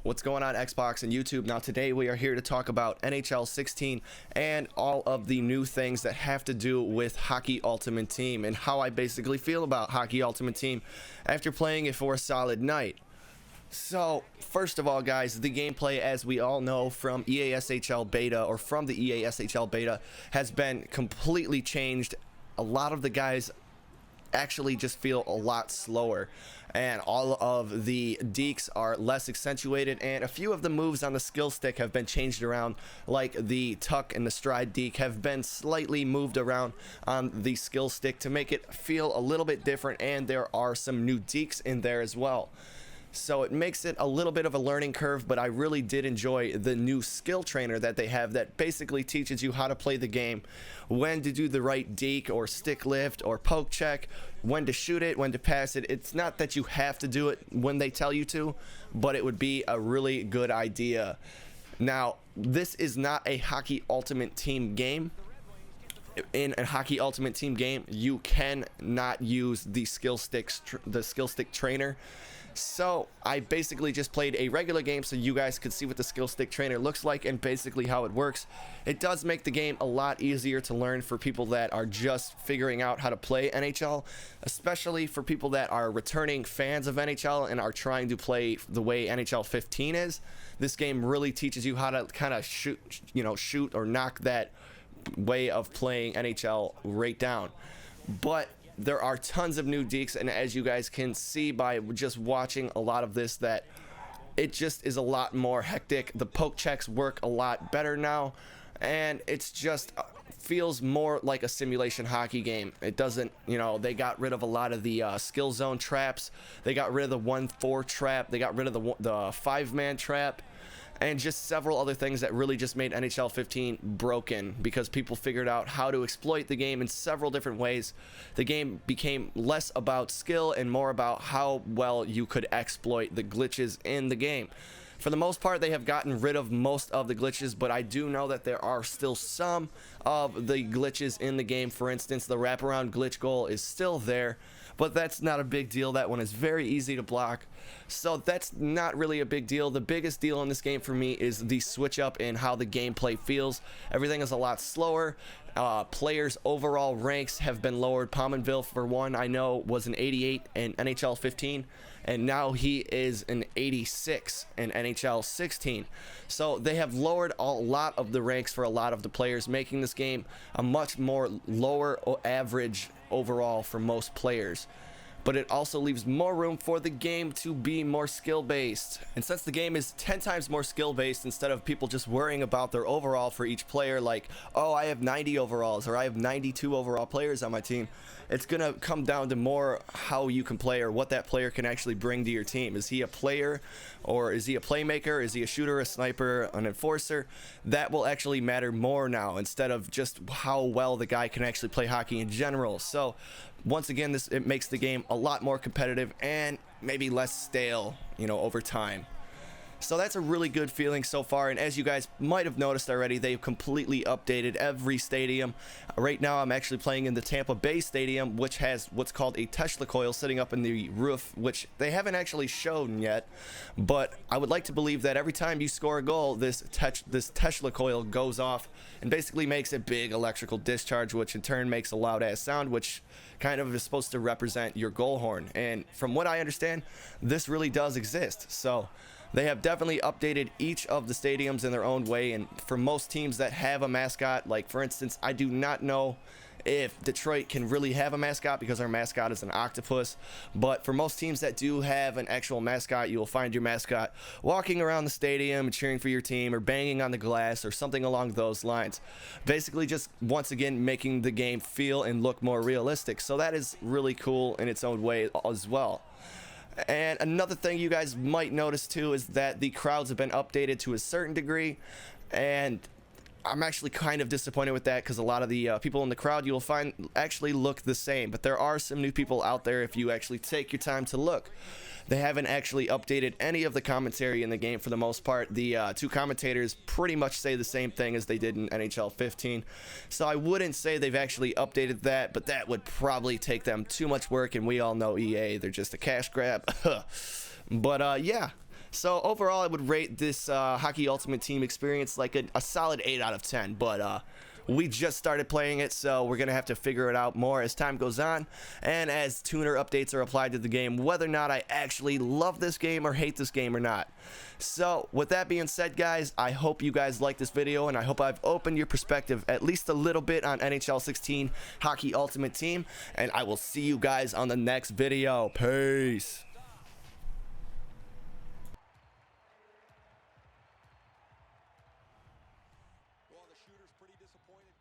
What's going on, Xbox and YouTube? Now today we are here to talk about NHL 16 and all of the new things that have to do with Hockey Ultimate Team and how I basically feel about Hockey Ultimate Team after playing it for a solid night. So first of all, guys, the gameplay, as we all know from EASHL beta or from the EASHL beta, has been completely changed. A lot of the guys actually just feel a lot slower, and all of the dekes are less accentuated, and a few of the moves on the skill stick have been changed around, like the tuck and the stride deke have been slightly moved around on the skill stick to make it feel a little bit different, and there are some new dekes in there as well. So it makes it a little bit of a learning curve, but I really did enjoy the new skill trainer that they have that basically teaches you how to play the game, when to do the right deke or stick lift or poke check, when to shoot it, when to pass it. It's not that you have to do it when they tell you to, but it would be a really good idea. Now, this is not a Hockey Ultimate Team game. In a Hockey Ultimate Team game, you cannot use the skill stick trainer. So I basically just played a regular game so you guys could see what the skill stick trainer looks like and basically how it works. It does make the game a lot easier to learn for people that are just figuring out how to play NHL, especially for people that are returning fans of NHL and are trying to play the way NHL 15 is. This game really teaches you how to kind of shoot or knock that way of playing NHL right down. But there are tons of new dekes, and as you guys can see by just watching a lot of this, that it just is a lot more hectic. The poke checks work a lot better now, and it's just feels more like a simulation hockey game. It doesn't, they got rid of a lot of the skill zone traps. They got rid of the 1-4 trap. They got rid of the 5-man trap, and just several other things that really just made NHL 15 broken because people figured out how to exploit the game in several different ways. The game became less about skill and more about how well you could exploit the glitches in the game. For the most part, they have gotten rid of most of the glitches, but I do know that there are still some of the glitches in the game. For instance, the wraparound glitch goal is still there, but that's not a big deal. That one is very easy to block, so that's not really a big deal. The biggest deal in this game for me is the switch up in how the gameplay feels. Everything is a lot slower. Players' overall ranks have been lowered. Pominville, for one, I know was an 88 in NHL 15, and now he is an 86 in NHL 16. So they have lowered a lot of the ranks for a lot of the players, making this game a much more lower average overall for most players. But it also leaves more room for the game to be more skill-based. And since the game is 10 times more skill-based, instead of people just worrying about their overall for each player, like, oh, I have 90 overalls or I have 92 overall players on my team, it's gonna come down to more how you can play or what that player can actually bring to your team. Is he a player, or is he a playmaker? Is he a shooter, a sniper, an enforcer? That will actually matter more now, instead of just how well the guy can actually play hockey in general. So once again, it makes the game a lot more competitive and maybe less stale, over time. So that's a really good feeling so far, and as you guys might have noticed already, they've completely updated every stadium. Right now I'm actually playing in the Tampa Bay Stadium, which has what's called a Tesla coil sitting up in the roof, which they haven't actually shown yet, but I would like to believe that every time you score a goal, this Tesla coil goes off and basically makes a big electrical discharge, which in turn makes a loud ass sound, which kind of is supposed to represent your goal horn. And from what I understand, this really does exist. So they have definitely updated each of the stadiums in their own way, and for most teams that have a mascot, like for instance, I do not know if Detroit can really have a mascot because our mascot is an octopus, but for most teams that do have an actual mascot, you will find your mascot walking around the stadium cheering for your team or banging on the glass or something along those lines, basically just once again making the game feel and look more realistic. So that is really cool in its own way as well. And another thing you guys might notice too is that the crowds have been updated to a certain degree, and I'm actually kind of disappointed with that because a lot of the people in the crowd you'll find actually look the same, but there are some new people out there if you actually take your time to look. They haven't actually updated any of the commentary in the game for the most part. The two commentators pretty much say the same thing as they did in NHL 15. So I wouldn't say they've actually updated that, but that would probably take them too much work, and we all know EA, they're just a cash grab. But yeah. So overall, I would rate this Hockey Ultimate Team experience like a solid 8 out of 10, but we just started playing it, so we're going to have to figure it out more as time goes on, and as tuner updates are applied to the game, whether or not I actually love this game or hate this game or not. So with that being said, guys, I hope you guys like this video, and I hope I've opened your perspective at least a little bit on NHL 16 Hockey Ultimate Team, and I will see you guys on the next video. Peace. Well, the shooter's pretty disappointed.